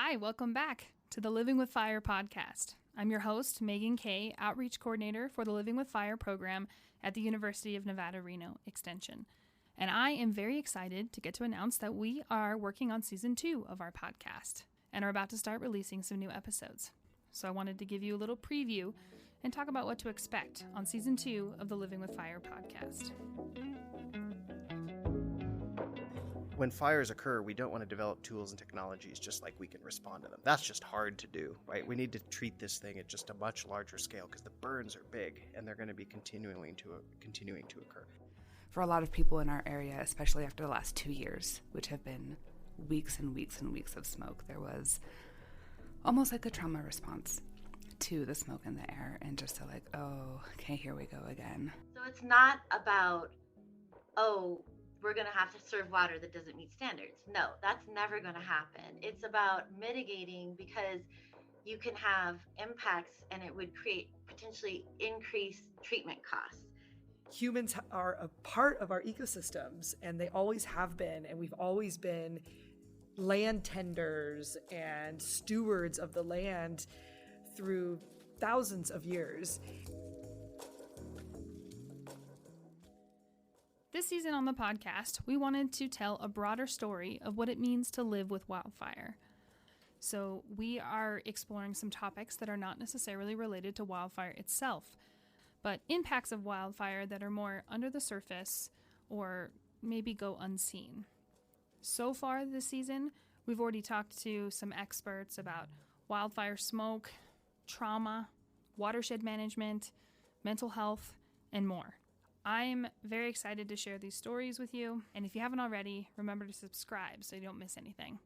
Hi, welcome back to the Living with Fire podcast. I'm your host, Megan Kay, Outreach Coordinator for the Living with Fire program at the University of Nevada, Reno Extension. And I am very excited to get to announce that we are working on season 2 of our podcast and are about to start releasing some new episodes. So I wanted to give you a little preview and talk about what to expect on season 2 of the Living with Fire podcast. When fires occur, we don't want to develop tools and technologies just like we can respond to them. That's just hard to do, right? We need to treat this thing at just a much larger scale because the burns are big and they're going to be continuing to occur. For a lot of people in our area, especially after the last 2 years, which have been weeks and weeks and weeks of smoke, there was almost like a trauma response to the smoke in the air and just like, oh, okay, here we go again. So it's not about, we're going to have to serve water that doesn't meet standards. No, that's never going to happen. It's about mitigating because you can have impacts and it would create potentially increased treatment costs. Humans are a part of our ecosystems, and they always have been, and we've always been land tenders and stewards of the land through thousands of years. This season on the podcast, we wanted to tell a broader story of what it means to live with wildfire. So we are exploring some topics that are not necessarily related to wildfire itself, but impacts of wildfire that are more under the surface or maybe go unseen. So far this season, we've already talked to some experts about wildfire smoke, trauma, watershed management, mental health, and more. I'm very excited to share these stories with you, and if you haven't already, remember to subscribe so you don't miss anything.